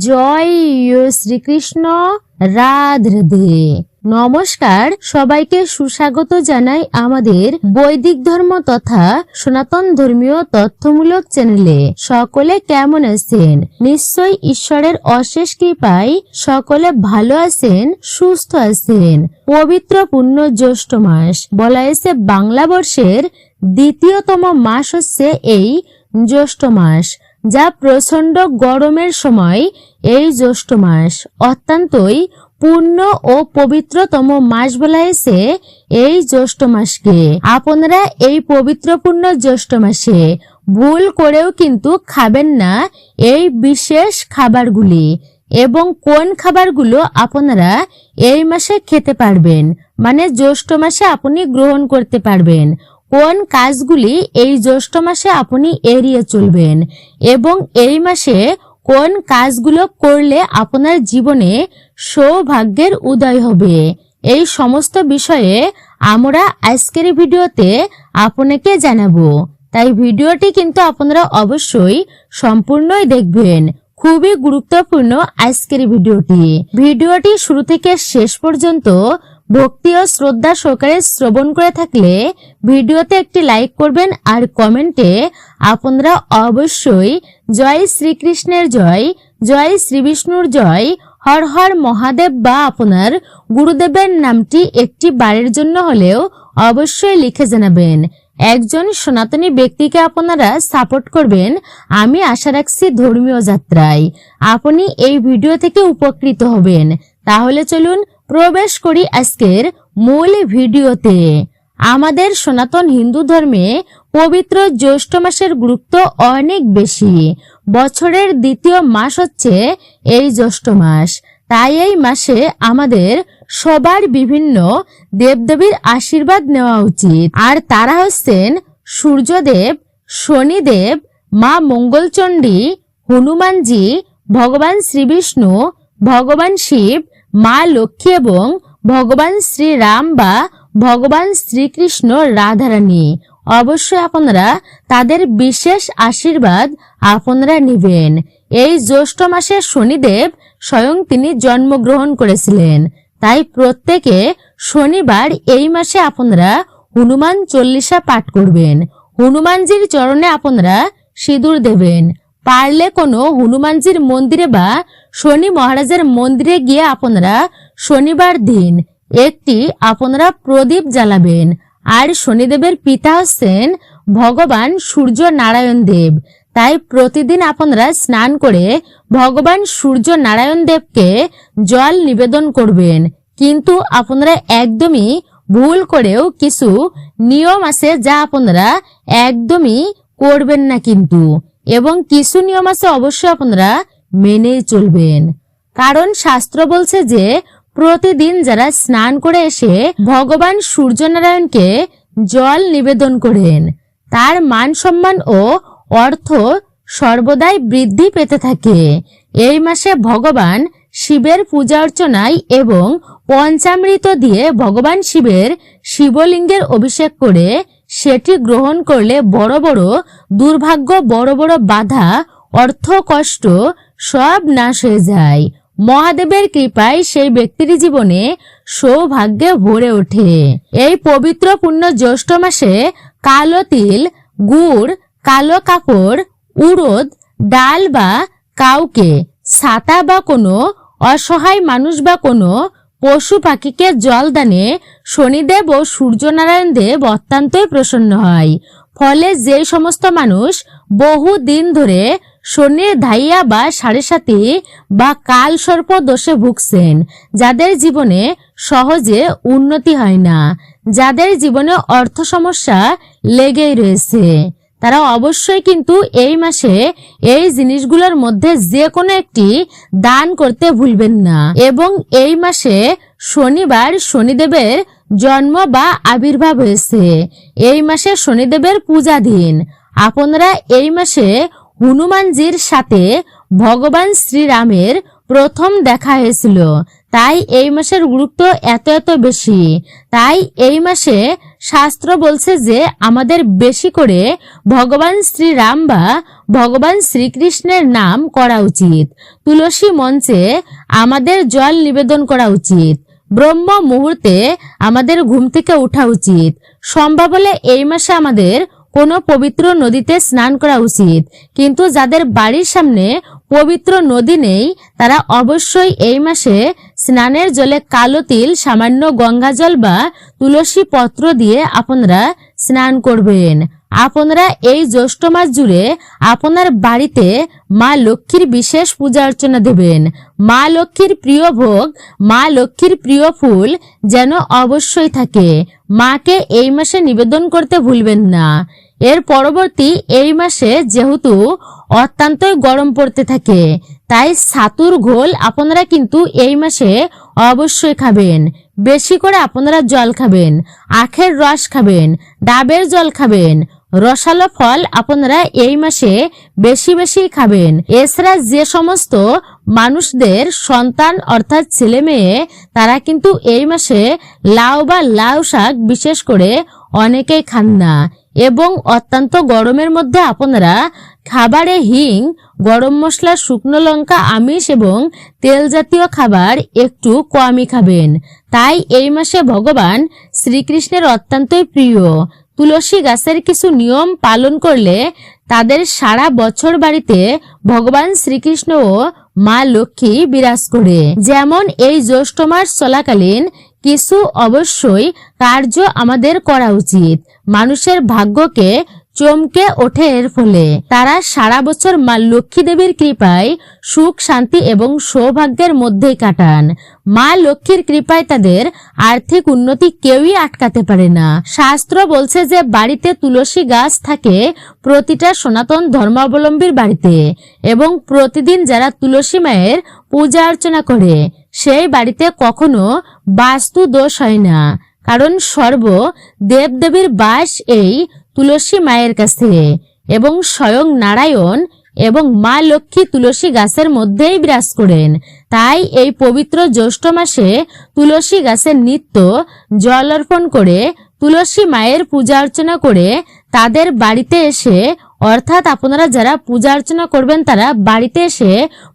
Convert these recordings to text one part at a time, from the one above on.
জয় শ্রীকৃষ্ণ, রাধে রাধে। নমস্কার, সবাইকে সুস্বাগত জানাই আমাদের বৈদিক ধর্ম তথা সনাতন ধর্মীয় তথ্যমূলক চ্যানেলে। সকলে কেমন আছেন? নিশ্চয়ই ঈশ্বরের অশেষ কৃপায় সকলে ভালো আছেন, সুস্থ আছেন। পবিত্র পূর্ণ জ্যৈষ্ঠ মাস, বলা হয়েছে বাংলা বর্ষের দ্বিতীয়তম মাস হচ্ছে এই জ্যৈষ্ঠ মাস, যা প্রচন্ড গরমের সময় এই জ্যৈষ্ঠ মাস অত্যন্তই পূর্ণ ও পবিত্রতম মাস বলা হয়েছে এই জ্যৈষ্ঠ মাসকে। আপনারা এই পবিত্র পূর্ণ জ্যৈষ্ঠ মাসে ভুল করেও কিন্তু খাবেন না এই বিশেষ খাবারগুলি। এবং কোন খাবারগুলো আপনারা এই মাসে খেতে পারবেন, মানে জ্যৈষ্ঠ মাসে আপনি গ্রহণ করতে পারবেন, কোন কাজগুলি এই জ্যৈষ্ঠ মাসে আপনি এড়িয়ে চলবেন, এবং এই মাসে কোন কাজগুলো করলে আপনার জীবনে সৌভাগ্যের উদয় হবে, এই সমস্ত বিষয়ে আমরা আজকের ভিডিওতে আপনাকে জানাবো। তাই ভিডিওটি কিন্তু আপনারা অবশ্যই সম্পূর্ণই দেখবেন। খুবই গুরুত্বপূর্ণ আজকের ভিডিওটি শুরু থেকে শেষ পর্যন্ত ভক্তি ও শ্রদ্ধা সহকারে শ্রবণ করে থাকলে ভিডিওতে একটি লাইক করবেন, আর কমেন্টে আপনারা অবশ্যই জয় শ্রীকৃষ্ণের জয়, জয় শ্রী বিষ্ণুর জয়, হর হর মহাদেব বা আপনার গুরুদেবের নামটি একটি বারের জন্য হলেও অবশ্যই লিখে জানাবেন। একজন সনাতনী ব্যক্তিকে আপনারা সাপোর্ট করবেন, আমি আশা রাখছি ধর্মীয় যাত্রায় আপনি এই ভিডিও থেকে উপকৃত হবেন। তাহলে চলুন প্রবেশ করি আজকের মূল ভিডিওতে। আমাদের সনাতন হিন্দু ধর্মে পবিত্র জ্যৈষ্ঠ মাসের গুরুত্ব অনেক বেশি। বছরের দ্বিতীয় মাস হচ্ছে এই জ্যৈষ্ঠ মাস, তাই এই মাসে আমাদের সবার বিভিন্ন দেবদেবীর আশীর্বাদ নেওয়া উচিত। আর তারা হচ্ছেন সূর্যদেব, শনিদেব, মা মঙ্গলচণ্ডী, হনুমানজি, ভগবান শ্রীবিষ্ণু, ভগবান শিব, মা লক্ষ্মী এবং ভগবান শ্রীরাম বা ভগবান শ্রীকৃষ্ণ রাধারানী। অবশ্যই আপনারা তাদের বিশেষ আশীর্বাদ আপনারা নেবেন। এই জ্যৈষ্ঠ মাসে শনিদেব স্বয়ং তিনি জন্মগ্রহণ করেছিলেন, তাই প্রত্যেকে শনিবার এই মাসে আপনারা হনুমান চল্লিশা পাঠ করবেন। হনুমানজির চরণে আপনারা সিঁদুর দেবেন। পারলে কোনো হনুমানজির মন্দিরে বা শনি মহারাজের মন্দিরে গিয়ে আপনারা শনিবার দিন একটি আপনারা প্রদীপ জ্বালাবেন। আর শনিদেবের পিতা হচ্ছেন ভগবান সূর্য নারায়ণ দেব, তাই প্রতিদিন আপনারা স্নান করে ভগবান সূর্য নারায়ণ দেবকে জল নিবেদন করবেন। কিন্তু আপনারা একদমই ভুল করেও কিছু নিয়ম আছে যা আপনারা একদমই করবেন না কিন্তু, এবং কিছু নিয়ম আছে অবশ্যই আপনারা মেনে চলবেন। কারণ শাস্ত্র বলছে যে প্রতিদিন যারা স্নান করে এসে ভগবান সূর্যনারায়ণকে জল নিবেদন করেন, তার মান সম্মান ও অর্থ সর্বদাই বৃদ্ধি পেতে থাকে। এই মাসে ভগবান শিবের পূজা অর্চনায় এবং পঞ্চামৃত দিয়ে ভগবান শিবের শিবলিঙ্গের অভিষেক করে সেটি গ্রহণ করলে বড় বড় দুর্ভাগ্য, বড় বড় বাধা, অর্থ কষ্ট সব নাশ হয়ে যায়। মহাদেবের কৃপায় সেই ব্যক্তির জীবনে সৌভাগ্যে ভরে ওঠে। এই পবিত্র পূর্ণ জ্যৈষ্ঠ মাসে কালো তিল, গুড়, কালো কাপড়, উড়দ, ডাল বা কাউকে ছাতা বা কোনো অসহায় মানুষ বা কোনো পশু পাখিকে জল দানে শনিদেব ও সূর্যনারায়ণ দেব অত্যন্তই প্রসন্ন হয়। ফলে যে সমস্ত মানুষ বহু দিন ধরে শনির ধাইয়া বা সাড়ে সাতি বা কাল সর্প দোষে ভুগছেন, যাদের জীবনে সহজে উন্নতি হয় না, যাদের জীবনে অর্থ সমস্যা লেগেই রয়েছে, তারা অবশ্যই কিন্তু এই মাসে এই জিনিসগুলোর মধ্যে যে কোনো একটি দান করতে ভুলবেন না। এবং এই মাসে শনিবার শনিদেবের জন্ম বা আবির্ভাব হয়েছে, এই মাসে শনিদেবের পূজা দিন। আপনারা এই মাসে হনুমানজির সাথে ভগবান শ্রীরামের প্রথম দেখা হয়েছিল, তাই এই মাসের গুরুত্ব এত এত বেশি। তাই এই মাসে শাস্ত্র বলছে যে আমাদের বেশি করে ভগবান শ্রীরাম বা ভগবান শ্রীকৃষ্ণের নাম করা উচিত। তুলসী মঞ্চে আমাদের জল নিবেদন করা উচিত। ব্রহ্ম মুহূর্তে আমাদের ঘুম থেকে ওঠা উচিত। সম্ভব হলে এই মাসে আমাদের কোনো পবিত্র নদীতে স্নান করা উচিত। কিন্তু যাদের বাড়ির সামনে পবিত্র নদী নেই তারা অবশ্যই এই মাসে স্নানের জলে কালো তিল, সামান্য গঙ্গা জল বা তুলসী পত্র দিয়ে আপনারা স্নান করবেন। আপনারা এই জ্যৈষ্ঠ মাস জুড়ে আপনার বাড়িতে মা লক্ষ্মীর বিশেষ পূজা অর্চনা দেবেন। মা লক্ষ্মীর প্রিয় ভোগ, মা লক্ষ্মীর প্রিয় ফুল যেন অবশ্যই থাকে। মাকে এই মাসে নিবেদন করতে ভুলবেন না। এর পরবর্তী এই মাসে যেহেতু অত্যন্তই গরম পড়তে থাকে, তাই ছাতুর ঘোল আপনারা কিন্তু এই মাসে অবশ্যই খাবেন। বেশি করে আপনারা জল খাবেন, আখের রস খাবেন, ডাবের জল খাবেন, রসালো ফল আপনারা এই মাসে বেশি বেশি খাবেন। এছাড়া যে সমস্ত মানুষদের সন্তান অর্থাৎ ছেলে মেয়ে তারা কিন্তু এই মাসে লাউ বা লাউ শাক বিশেষ করে অনেকেই খান না, এবং অত্যন্ত গরমের মধ্যে আপনারা খাবারে হিং, গরম মশলা, শুকনো লঙ্কা, আমিষ এবং তেল জাতীয় খাবার একটু কমই খাবেন। তাই এই মাসে ভগবান শ্রীকৃষ্ণের অত্যন্তই প্রিয় তুলসী গাছের কিছু নিয়ম পালন করলে তাদের সারা বছর বাড়িতে ভগবান শ্রীকৃষ্ণ ও মা লক্ষ্মী বিরাজ করে। যেমন এই জ্যৈষ্ঠ মাস চলাকালীন কিছু অবশ্যই কার্য আমাদের করা উচিত। মানুষের ভাগ্যকে চমকে ওঠে এর ফলে। তারা সারা বছর মা লক্ষ্মী দেবীর কৃপায় সুখ, শান্তি এবং সৌভাগ্যের মধ্যেই কাটান। মা লক্ষ্মীর কৃপায় তাদের আর্থিক উন্নতি কেউই আটকাতে পারে না। শাস্ত্র বলছে যে বাড়িতে তুলসী গাছ থাকে প্রতিটা সনাতন ধর্মাবলম্বীর বাড়িতে, এবং প্রতিদিন যারা তুলসী মায়ের পূজা অর্চনা করে সেই বাড়িতে কখনো বাস্তু দোষ হয় না, কারণ সর্ব দেবদেবীর বাস এই তুলসী মায়ের কাছে, এবং স্বয়ং নারায়ণ এবং মা লক্ষ্মী তুলসী গাছের মধ্যেই বিরাজ করেন। তাই এই পবিত্র জ্যৈষ্ঠ মাসে তুলসী গাছের নিত্য জল অর্পণ করে তুলসী মায়ের পূজা অর্চনা করে তাদের বাড়িতে এসে, অর্থাৎ আপনারা যারা পূজা অর্চনা করবেন তারা বাড়িতে এসে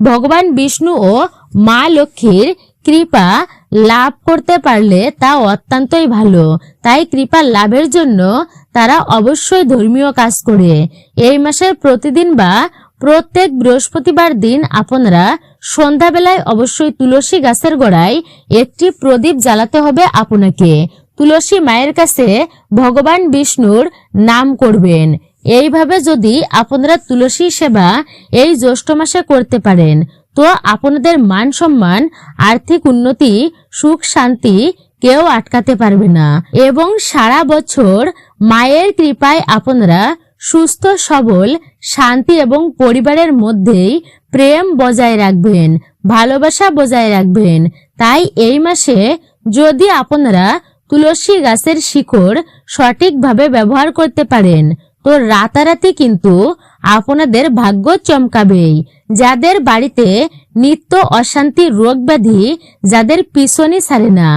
ভগবান বিষ্ণু ও মা লক্ষ্মীর কৃপা লাভ করতে পারলে তা অত্যন্তই ভালো। তাই কৃপা লাভের জন্য তারা অবশ্যই ধর্মীয় কাজ করে। এই মাসের প্রতিদিন বা প্রত্যেক বৃহস্পতিবার দিন আপনারা সন্ধ্যাবেলায় অবশ্যই তুলসী গাছের গোড়ায় একটি প্রদীপ জ্বালাতে হবে। আপনাকে তুলসী মায়ের কাছে ভগবান বিষ্ণুর নাম করবেন। এইভাবে যদি আপনারা তুলসী সেবা এই জ্যৈষ্ঠ মাসে করতে পারেন তো আপনাদের মান সম্মান, আর্থিক উন্নতি, সুখ শান্তি কেউ আটকাতে পারবে না, এবং সারা বছর মায়ের কৃপায় আপনারা সুস্থ সবল, শান্তি এবং পরিবারের মধ্যেই প্রেম বজায় রাখবেন, ভালোবাসা বজায় রাখবেন। তাই এই মাসে যদি আপনারা তুলসী গাছের শিকড় সঠিকভাবে ব্যবহার করতে পারেন তো রাতারাতি কিন্তু আপনাদের ভাগ্য চমকাবেই। যাদের বাড়িতে নিত্য অশান্তি, রোগ ব্যাধি, যাদের পিছনই ছাড়ে না,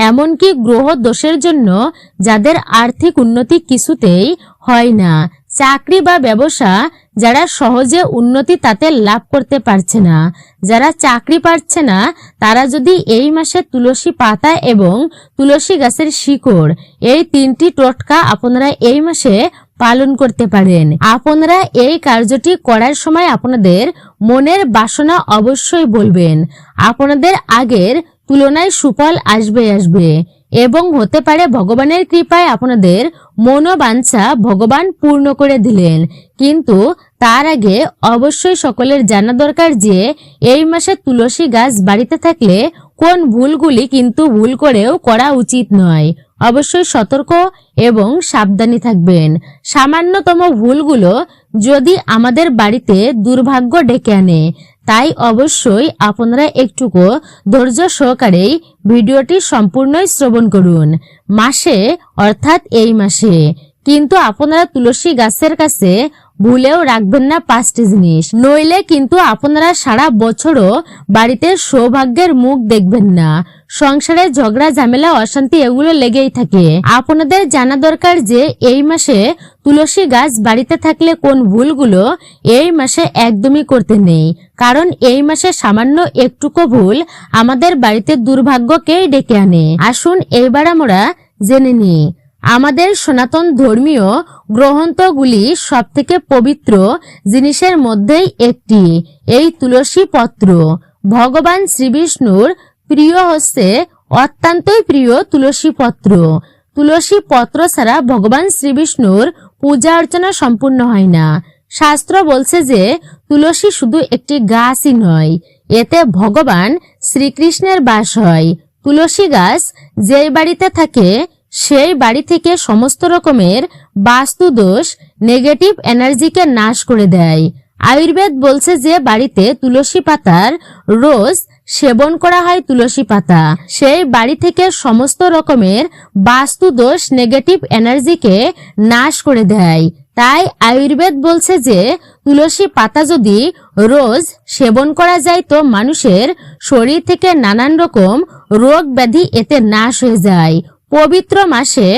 এমনকি গ্রহ দোষের জন্য যাদের আর্থিক উন্নতি কিছুতেই হয় না, চাকরি বা ব্যবসা যারা সহজে উন্নতি তাতে লাভ করতে পারছে না, যারা চাকরি পাচ্ছে না, তারা যদি এই মাসে তুলসী পাতা এবং তুলসী গাছের শিকড় এই তিনটি টোটকা আপনারা এই মাসে পালন করতে পারেন, আপনারা এই কার্যটি করার সময় আপনাদের মনের বাসনা অবশ্যই বলবেন। আপনাদের আগের তুলনায় সুফল আসবে এবং হতে পারে ভগবানের কৃপায় আপনাদের মনোবাঞ্ছা ভগবান পূর্ণ করে দিলেন। কিন্তু তার আগে অবশ্যই সকলের জানা দরকার যে এই মাসে তুলসী গাছ বাড়িতে থাকলে কোন ভুলগুলি কিন্তু ভুল করেও করা উচিত নয়। অবশ্যই সতর্ক এবং সাবধানী থাকবেন। সামান্যতম ভুলগুলো যদি আমাদের বাড়িতে দুর্ভাগ্য ডেকে আনে, তাই অবশ্যই আপনারা একটুকু ধৈর্য সহকারেই ভিডিওটি সম্পূর্ণই শ্রবণ করুন। মাসে অর্থাৎ এই মাসে কিন্তু আপনারা তুলসী গাছের কাছে ভুলেও রাখবেন না 5টি জিনিস, নইলে কিন্তু আপনারা সারা বছরও বাড়িতে সৌভাগ্যের মুখ দেখবেন না। সংসারে ঝগড়া ঝামেলা অশান্তি এগুলো লেগেই থাকে। আপনাদের জানা দরকার যে এই মাসে তুলসী গাছ বাড়িতে থাকলে কোন ভুলগুলো এই মাসে একদমই করতে নেই, কারণ এই মাসে সামান্য একটুকু ভুল আমাদের বাড়িতে দুর্ভাগ্যকেই ডেকে আনে। আসুন এইবার আমরা জেনে নিই আমাদের সনাতন ধর্মীয় গ্রন্থগুলি সবথেকে পবিত্র জিনিসের মধ্যেই একটি এই তুলসী পত্র। ভগবান শ্রীবিষ্ণুর প্রিয় হচ্ছে অত্যন্তই প্রিয় তুলসী পত্র। তুলসী পত্র ছাড়া ভগবান শ্রীবিষ্ণুর পূজা অর্চনা সম্পূর্ণ হয় না। শাস্ত্র বলছে যে তুলসী শুধু একটি গাছই নয়, এতে ভগবান শ্রীকৃষ্ণের বাস হয়। তুলসী গাছ যেই বাড়িতে থাকে সেই বাড়ি থেকে সমস্ত রকমের বাস্তু দোষ নেগেটিভ এনার্জিকে নাশ করে দেয়। আয়ুর্বেদ বলছে যে বাড়িতে তুলসী পাতার রোজ সেবন করা হয় তুলসী পাতা, সেই বাড়ি থেকে সমস্ত রকমের বাস্তু দোষ নেগেটিভ এনার্জিকে নাশ করে দেয়। তাই আয়ুর্বেদ বলছে যে তুলসী পাতা যদি রোজ সেবন করা যায় তো মানুষের শরীর থেকে নানান রকম রোগ ব্যাধি এতে নাশ হয়ে যায়। পবিত্র মাসে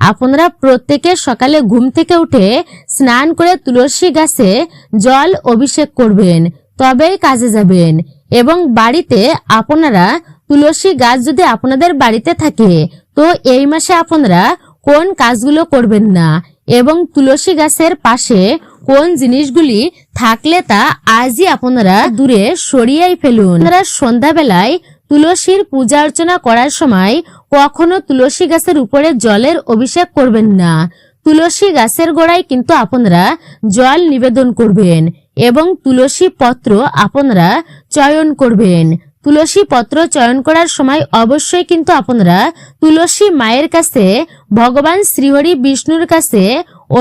আপনারা প্রত্যেকে সকালে ঘুম থেকে উঠে স্নান করে তুলসী গাছে জল অভিষেক করবেন, তবেই কাজে যাবেন। এবং বাড়িতে আপনারা তুলসী গাছ যদি আপনাদের বাড়িতে থাকে তো এই মাসে আপনারা কোন কাজগুলো করবেন না এবং তুলসী গাছের পাশে কোন জিনিসগুলি থাকলে তা আজই আপনারা দূরে সরিয়েই ফেলুন। আপনারা সন্ধ্যাবেলায় তুলসীর পূজা অর্চনা করার সময় কখনো তুলসী গাছের উপরে জলের অভিষেক করবেন না। তুলসী গাছের গোড়ায় কিন্তু আপনারা জল নিবেদন করবেন এবং তুলসী পত্র আপনারা চয়ন করবেন। তুলসী পত্র চয়ন করার সময় অবশ্যই কিন্তু আপনারা তুলসী মায়ের কাছে ভগবান শ্রীহরি বিষ্ণুর কাছে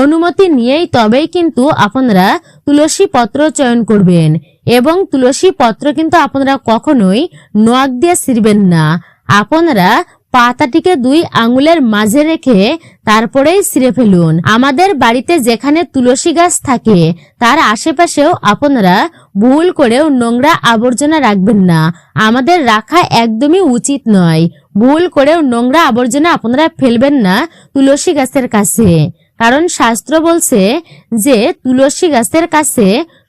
অনুমতি নিয়েই তবেই কিন্তু আপনারা তুলসী পত্র চয়ন করবেন। এবং তুলসী পত্র কিন্তু আপনারা কখনোই নখ দিয়ে ছিঁড়বেন না। আপনারা পাতাটিকে 2 আঙ্গুলের মাঝে রেখে তারপরেই ছিঁড়ে ফেলুন। আমাদের বাড়িতে যেখানে তুলসী গাছ থাকে তার আশেপাশেও আপনারা ভুল করেও নোংরা আবর্জনা রাখবেন না। আমাদের রাখা একদমই উচিত নয়। ভুল করেও নোংরা আবর্জনা আপনারা ফেলবেন না তুলসী গাছের কাছে, কারণ শাস্ত্র বলছে যে তুলসী গাছের কাছে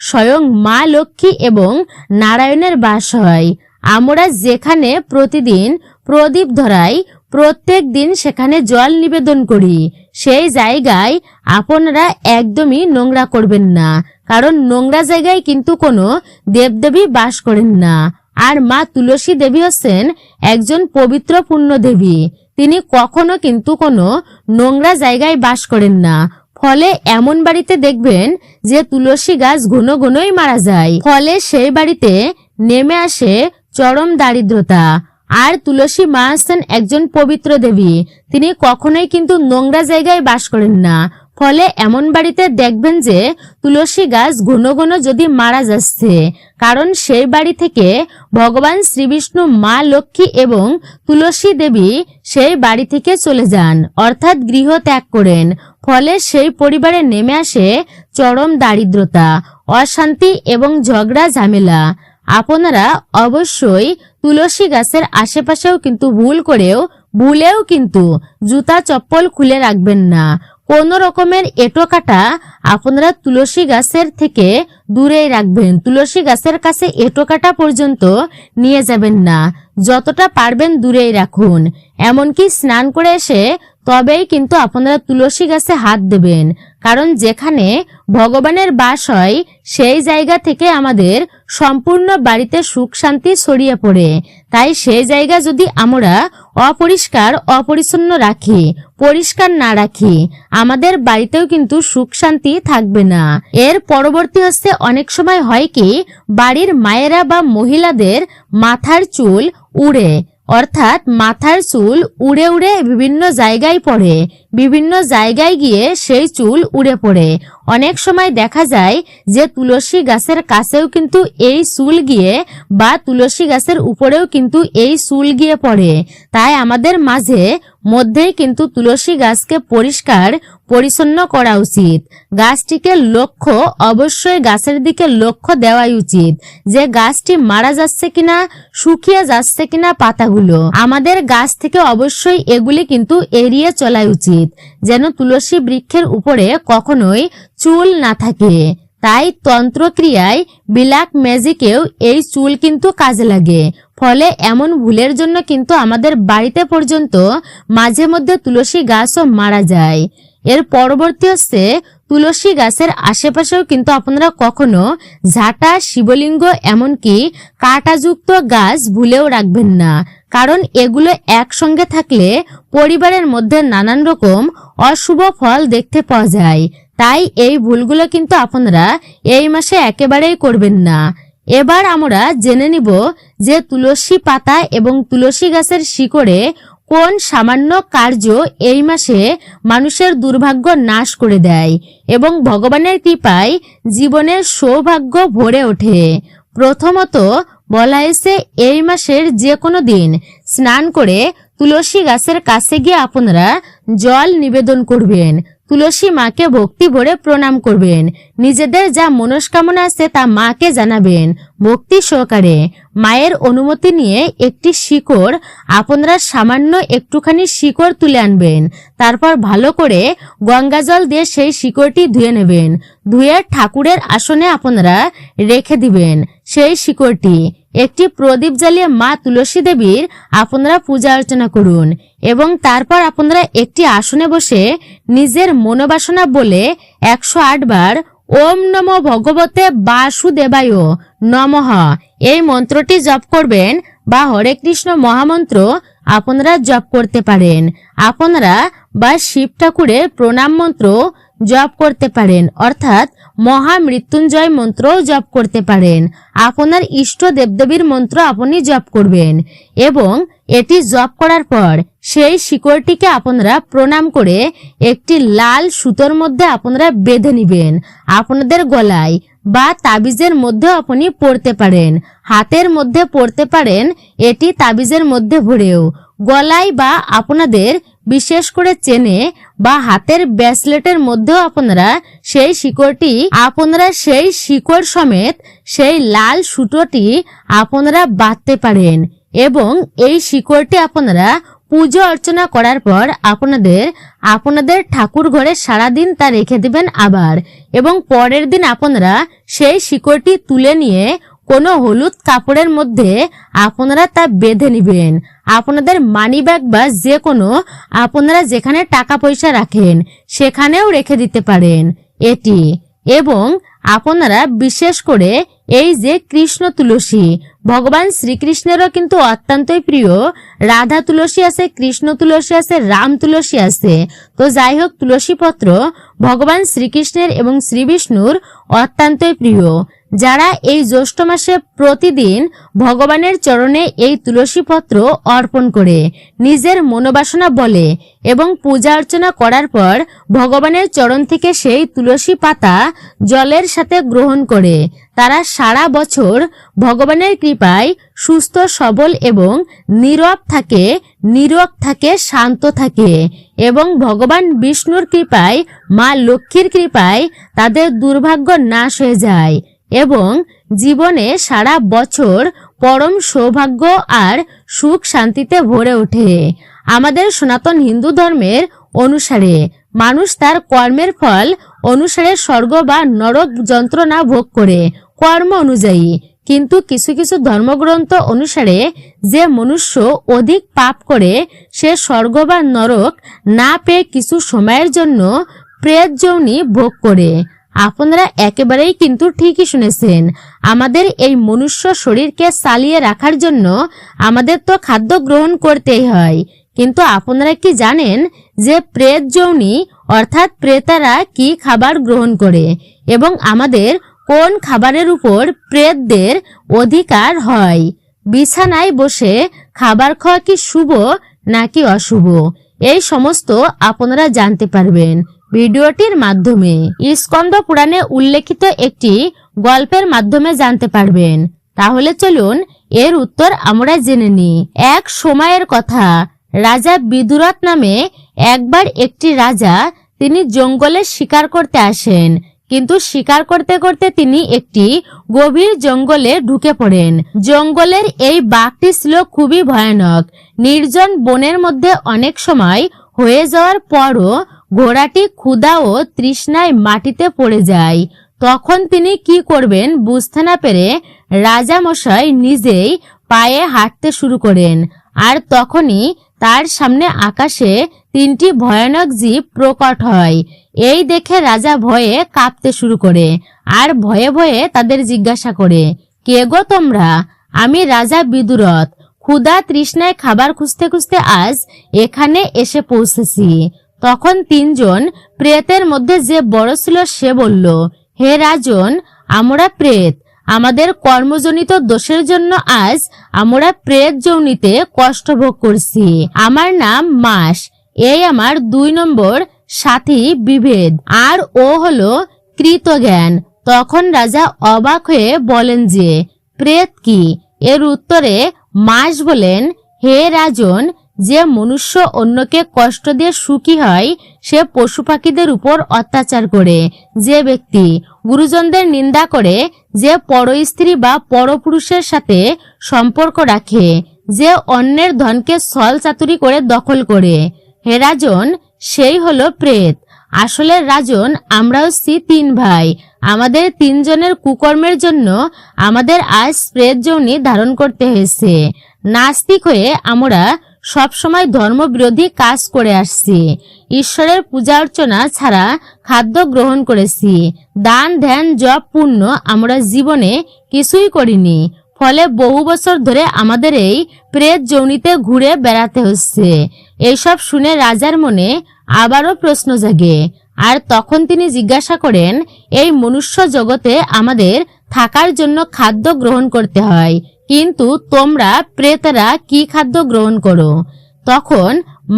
স্বয়ং মা লক্ষ্মী এবং নারায়ণের বাস হয়। আমরা যেখানে প্রতিদিন প্রদীপ ধরাই, প্রত্যেক দিন সেখানে জল নিবেদন করি, সেই জায়গায় আপনারা একদমই নোংরা করবেন না, কারণ নোংরা জায়গায় কিন্তু কোনো দেবদেবী বাস করেন না। আর মা তুলসী দেবী হচ্ছেন একজন পবিত্র পূর্ণ দেবী, তিনি কখনো কিন্তু কোনো নোংরা জায়গায় বাস করেন না। ফলে এমন বাড়িতে দেখবেন যে তুলসী গাছ ঘন ঘনই মারা যায়, ফলে সেই বাড়িতে নেমে আসে চরম দারিদ্রতা। আর তুলসী মা হচ্ছেন একজন পবিত্র দেবী, তিনি কখনোই কিন্তু নোংরা জায়গায় বাস করেন না। ফলে এমন বাড়িতে দেখবেন যে তুলসী গাছ ঘন ঘন যদি মারা যাচ্ছে, কারণ সেই বাড়ি থেকে ভগবান শ্রীবিষ্ণু, মা লক্ষ্মী এবং তুলসী দেবী সেই বাড়ি থেকে চলে যান, অর্থাৎ গৃহ ত্যাগ করেন। ফলে সেই পরিবারে নেমে আসে চরম দারিদ্রতা, অশান্তি এবং ঝগড়া ঝামেলা। আপনারা অবশ্যই তুলসী গাছের আশেপাশেও কিন্তু ভুলেও কিন্তু জুতা চপ্পল খুলে রাখবেন না। কোন রকমের এঁটো কাটা আপনারা তুলসী গাছের থেকে দূরেই রাখবেন। তুলসী গাছের কাছে এঁটো কাটা পর্যন্ত নিয়ে যাবেন না, যতটা পারবেন দূরেই রাখুন। এমনকি স্নান করে এসে তবেই কিন্তু আপনারা তুলসী গাছে হাত দেবেন, কারণ যেখানে ভগবানের বাস হয় সেই জায়গা থেকে আমাদের সম্পূর্ণ বাড়িতে সুখ শান্তি ছড়িয়ে পড়ে। তাই সেই জায়গা যদি আমরা অপরিষ্কার অপরিচ্ছন্ন রাখি, পরিষ্কার না রাখি, আমাদের বাড়িতেও কিন্তু সুখ শান্তি থাকবে না। এর পরবর্তী হচ্ছে অনেক সময় হয় কি বাড়ির মায়েরা বা মহিলাদের মাথার চুল উড়ে, অর্থাৎ মাথার চুল উড়ে উড়ে বিভিন্ন জায়গায় পড়ে, বিভিন্ন জায়গায় গিয়ে সেই চুল উড়ে পড়ে। অনেক সময় দেখা যায় যে তুলসী গাছের কাছেও কিন্তু এই চুল গিয়ে বা তুলসী গাছের উপরেও কিন্তু এই চুল গিয়ে পড়ে। তাই আমাদের মাঝে মধ্যেই কিন্তু তুলসী গাছকে পরিষ্কার পরিচ্ছন্ন করা উচিত। গাছটিকে লক্ষ্য, অবশ্যই গাছের দিকে লক্ষ্য দেওয়াই উচিত যে গাছটি মারা যাচ্ছে কিনা, শুকিয়ে যাচ্ছে কিনা পাতাগুলো। আমাদের গাছ থেকে অবশ্যই এগুলি কিন্তু এড়িয়ে চলাই উচিত, যেন তুলসী বৃক্ষের উপরে কখনোই চুল না থাকে। তাই তন্ত্রক্রিয়ায়, ব্ল্যাক ম্যাজিকেও এই চুল কিন্তু কাজে লাগে। ফলে এমন ভুলের জন্য কিন্তু আমাদের বাড়িতে পর্যন্ত মাঝে মধ্যে তুলসী গাছও মারা যায়। এর পরবর্তী হচ্ছে তুলসী গাছের আশেপাশেও কিন্তু আপনারা কখনো ঝাঁটা, শিবলিঙ্গ, এমনকি কাঁটাযুক্ত গাছ ভুলেও রাখবেন না। কারণ এগুলো একসঙ্গে থাকলে পরিবারের মধ্যে নানান রকম অশুভ ফল দেখতে পাওয়া যায়। তাই এই ভুলগুলো কিন্তু আপনারা এই মাসে একেবারেই করবেন না। এবার আমরা জেনে নিব যে তুলসী পাতা এবং তুলসী গাছের শিকড়ে কোন সামান্য কার্য এই মাসে মানুষের দুর্ভাগ্য নাশ করে দেয় এবং ভগবানের কৃপায় জীবনের সৌভাগ্য ভরে ওঠে। প্রথমত বলা হয়েছে এই মাসের যে কোনো দিন স্নান করে তুলসী গাছের কাছে গিয়ে আপনারা জল নিবেদন করবেন, তুলসী মাকে ভক্তি ভরে প্রণাম করবেন, নিজেদের যা মনস্কামনা আছে তা মাকে জানাবেন ভক্তি সহকারে। মায়ের অনুমতি নিয়ে একটি শিকড়, আপনারা সামান্য একটুখানি শিকড় তুলে আনবেন। তারপর ভালো করে গঙ্গা জল দিয়ে সেই শিকড়টি ধুয়ে নেবেন। ধুয়ে ঠাকুরের আসনে আপনারা রেখে দিবেন সেই শিকড়টি। একটি প্রদীপ জ্বালিয়ে মা তুলসী দেবীর আপনারা পূজা অর্চনা করুন এবং তারপর আপনারা একটি আসনে বসে নিজের মনোবাসনা বলে 108 বার ওম নমো ভগবতে বাসুদেবায় নমঃ এই মন্ত্রটি জপ করবেন, বা হরে কৃষ্ণ মহামন্ত্র আপনারা জপ করতে পারেন। আপনারা বা শিব ঠাকুরের প্রণাম মন্ত্র জপ করতে পারেন, অর্থাৎ মহামৃত্যুঞ্জয় মন্ত্র জপ করতে পারেন। আপনার ইষ্ট দেবদেবীর মন্ত্র আপনি জপ করবেন এবং এটি জপ করার পর সেই শিকড়টিকে আপনারা প্রণাম করে একটি লাল সুতোর মধ্যে আপনারা বেঁধে নেবেন আপনাদের গলায়, বা তাবিজের মধ্যে আপনি পড়তে পারেন, হাতের মধ্যে পড়তে পারেন, এটি তাবিজের মধ্যে ভরেও গলায় বা আপনাদের বিশেষ করে চেনে বা হাতের ব্রেসলেটের মধ্যেও আপনারা সেই শিকড়টি, আপনারা সেই শিকড় সমেত সেই লাল সুতোটি আপনারা বাঁধতে পারেন এবং এই শিকড়টি আপনারা পুজো অর্চনা করার পর আপনাদের ঠাকুর ঘরে সারাদিন তা রেখে দিবেন আবার, এবং পরের দিন আপনারা সেই শিকড়টি তুলে নিয়ে কোনো হলুদ কাপড়ের মধ্যে আপনারা তা বেঁধে নেবেন। আপনাদের মানি ব্যাগ বা যে কোনো আপনারা যেখানে টাকা পয়সা রাখেন সেখানেও রেখে দিতে পারেন এটি। এবং আপনারা বিশেষ করে এই যে কৃষ্ণ তুলসী, ভগবান শ্রীকৃষ্ণেরও কিন্তু অত্যন্তই প্রিয়। রাধা তুলসী আছে, কৃষ্ণ তুলসী আছে, রাম তুলসী আছে। তো যাই হোক, তুলসী পত্র ভগবান শ্রীকৃষ্ণের এবং শ্রী বিষ্ণুর অত্যন্তই প্রিয়। যারা এই জ্যৈষ্ঠ মাসে প্রতিদিন ভগবানের চরণে এই তুলসী পত্র অর্পণ করে নিজের মনোবাসনা বলে এবং পূজা অর্চনা করার পর ভগবানের চরণ থেকে সেই তুলসী পাতা জলের সাথে গ্রহণ করে, তারা সারা বছর ভগবানের কৃপায় সুস্থ সবল এবং নীরব থাকে, শান্ত থাকে এবং ভগবান বিষ্ণুর কৃপায়, মা লক্ষ্মীর কৃপায় তাদের দুর্ভাগ্য নাশ হয়ে যায় এবং জীবনে সারা বছর পরম সৌভাগ্য আর সুখ শান্তিতে ভরে ওঠে। আমাদের সনাতন হিন্দু ধর্মের অনুসারে মানুষ তার কর্মের ফল অনুসারে স্বর্গ বা নরক যন্ত্রণা ভোগ করে কর্ম অনুযায়ী, কিন্তু কিছু কিছু ধর্মগ্রন্থ অনুসারে যে মনুষ্য অধিক পাপ করে সে স্বর্গ বা নরক না পেয়ে কিছু সময়ের জন্য প্রেত যোনি ভোগ করে। আপনারা একেবারেই কিন্তু ঠিকই শুনেছেন। আমাদের এই মনুষ্য শরীরকে চালিয়ে রাখার জন্য আমাদের তো খাদ্য গ্রহণ করতেই হয়, কিন্তু আপনারা কি জানেন যে প্রেত যোনি অর্থাৎ প্রেতারা কি খাবার গ্রহণ করে এবং আমাদের কোন খাবারের উপর প্রেতদের অধিকার হয়? বিছানায় বসে খাবার খাওয়া কি শুভ নাকি অশুভ, এই সমস্ত আপনারা জানতে পারবেন ভিডিওটির মাধ্যমে। স্কন্দ পুরাণে উল্লেখিত একটি গল্পের মাধ্যমে জানতে পারবেন। তাহলে চলুন এর উত্তর আমরা জেনে নিই। এক সময়ের কথা, রাজা বিদুরথ নামে একবার একটি রাজা, তিনি জঙ্গলে শিকার করতে আসেন। কিন্তু শিকার করতে করতে তিনি একটি গভীর জঙ্গলে ঢুকে পড়েন। জঙ্গলের এই বাঘটি ছিল খুবই ভয়ানক। নির্জন বনের মধ্যে অনেক সময় হয়ে যাওয়ার পরও ঘোড়াটি ক্ষুধা ও তৃষ্ণায় মাটিতে পড়ে যায়। তখন তিনি কি করবেন বুঝতে না পেরে রাজামশাই নিজেই পায়ে হাঁটতে শুরু করেন। আর তখনই তার সামনে আকাশে তিনটি ভয়ানক জীব প্রকট হয়। এই দেখে রাজা ভয়ে কাঁপতে শুরু করে আর ভয়ে ভয়ে তাদের জিজ্ঞাসা করে, কে গো তোমরা? আমি রাজা বিদুরথ। ক্ষুধা তৃষ্ণায় খাবার খুঁজতে খুঁজতে আজ এখানে এসে পৌঁছেছি। তখন তিনজন প্রেতের মধ্যে যে বড় ছিল সে বলল, হে রাজন, আমরা প্রেত। আমাদের কর্মজনিত দোষের জন্য আজ আমরা প্রেত যোনিতে কষ্ট ভোগ করছি। আমার নাম মাস। এই আমার 2 নম্বর সাথী বিভেদ, আর ও হলো কৃতজ্ঞান। তখন রাজা অবাক হয়ে বলেন যে প্রেত কি? এর উত্তরে মাস বলেন, হে রাজন, যে মনুষ্য অন্যকে কষ্ট দিয়ে সুখী হয় সে পশু পাখিদের উপর অত্যাচার করে, যে ব্যক্তি গুরুজনদের নিন্দা করে, যে পরস্ত্রী বা পরপুরুষের সাথে সম্পর্ক রাখে, যে অন্যের ধনকে ছল চাতুরি করে দখল করে, হে রাজন, সেই হলো প্রেত। আসলে রাজন, আমরা হচ্ছি 3 ভাই। আমাদের 3 জনের কুকর্মের জন্য আমাদের আজ প্রেত যোনি ধারণ করতে হয়েছে। নাস্তিক হয়ে আমরা সবসময় ধর্মবিরোধী কাজ করে আসছি। ঈশ্বরের পূজা অর্চনা ছাড়া খাদ্য গ্রহণ করেছি। দান ধ্যান জপ পুণ্য আমরা জীবনে কিছুই করিনি। ফলে বহু বছর ধরে আমাদের এই প্রেত যোনিতে ঘুরে বেড়াতে হচ্ছে। এইসব শুনে রাজার মনে আবারও প্রশ্ন জাগে। আর তখন তিনি জিজ্ঞাসা করেন, এই মনুষ্য জগতে আমাদের থাকার জন্য খাদ্য গ্রহণ করতে হয়, কিন্তু তোমরা প্রেতরা কি খাদ্য গ্রহণ করো? তখন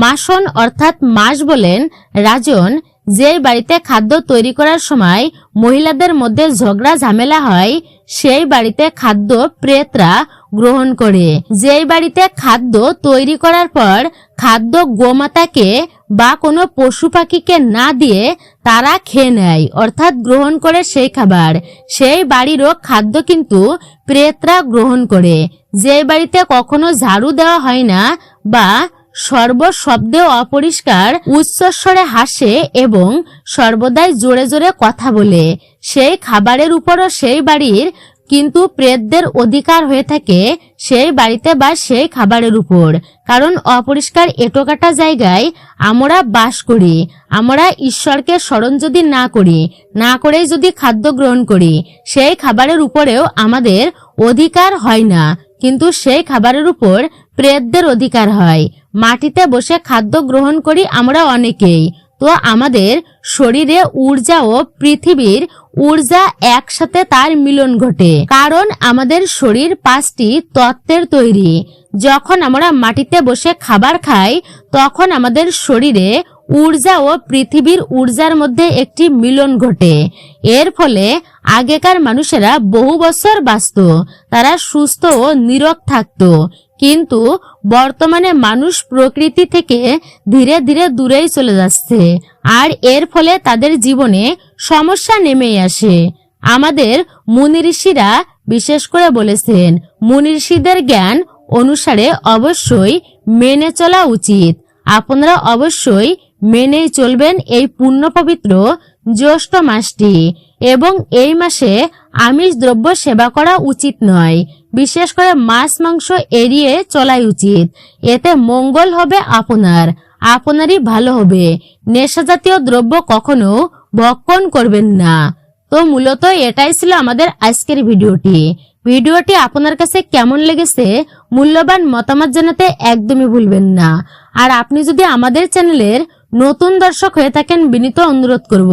মাসন অর্থাৎ মাস বলেন, রাজন, যে বাড়িতে খাদ্য তৈরি করার সময় মহিলাদের মধ্যে ঝগড়া ঝামেলা হয় সেই বাড়িতে খাদ্য প্রেতরা গ্রহণ করে। যেই বাড়িতে খাদ্য তৈরি করার পর খাদ্য গোমাতাকে বা কোনো পশু পাখিকে না দিয়ে তারা খেয়ে নেয় অর্থাৎ গ্রহণ করে সেই খাবার, সেই বাড়িরও খাদ্য কিন্তু প্রেতরা গ্রহণ করে। যে বাড়িতে কখনো ঝাড়ু দেওয়া হয় না বা সর্বশব্দে অপরিষ্কার উচ্চস্বরে হাসে এবং সর্বদাই জোরে জোরে কথা বলে, সেই খাবারের উপরও সেই বাড়ির কিন্তু প্রেতদের অধিকার হয়ে থাকে সেই বাড়িতে বা সেই খাবারের উপর। কারণ অপরিষ্কার এঁটোকাটা জায়গায় আমরা বাস করি। আমরা ঈশ্বরকে স্মরণ যদি না করি, না করেই যদি খাদ্য গ্রহণ করি, সেই খাবারের উপরেও আমাদের অধিকার হয় না, কিন্তু সেই খাবারের উপর প্রেতদের অধিকার হয়। মাটিতে বসে খাদ্য গ্রহণ করি আমরা অনেকেই। তো আমাদের শরীরে ঊর্জা ও পৃথিবীর ঊর্জা একসাথে তার মিলন ঘটে, কারণ আমাদের শরীর 5টি তত্ত্বের তৈরি। যখন আমরা মাটিতে বসে খাবার খাই তখন আমাদের শরীরে ঊর্জা ও পৃথিবীর ঊর্জার মধ্যে একটি মিলন ঘটে। এর ফলে আগেকার মানুষেরা বহু বছর বাঁচত, তারা সুস্থ ও নিরোগ থাকত। কিন্তু বর্তমানে মানুষ প্রকৃতি থেকে ধীরে ধীরে দূরেই চলে যাচ্ছে, আর এর ফলে তাদের জীবনে সমস্যা নেমেই আসে। আমাদের মুনি ঋষিরা বিশেষ করে বলেছেন, মুনি ঋষিদের জ্ঞান অনুসারে অবশ্যই মেনে চলা উচিত। আপনারা অবশ্যই মেনেই চলবেন এই পুণ্য পবিত্র জ্যৈষ্ঠ মাসটি, এবং এই মাসে আমিষ দ্রব্য সেবা করা উচিত নয়। বিশেষ করে মাছ মাংস এড়িয়ে চলাই উচিত। এতে মঙ্গল হবে আপনারই ভালো হবে। নেশা জাতীয় দ্রব্য কখনো ভক্ষণ করবেন না। তো মূলত এটাই ছিল আমাদের আজকের ভিডিওটি আপনার কাছে কেমন লেগেছে মূল্যবান মতামত জানাতে একদমই ভুলবেন না। আর আপনি যদি আমাদের চ্যানেলের নতুন দর্শক হয়ে থাকেন, বিনীত অনুরোধ করব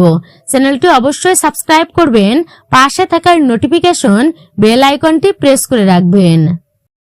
চ্যানেলটি অবশ্যই সাবস্ক্রাইব করবেন, পাশে থাকার নোটিফিকেশন বেল আইকনটি প্রেস করে রাখবেন।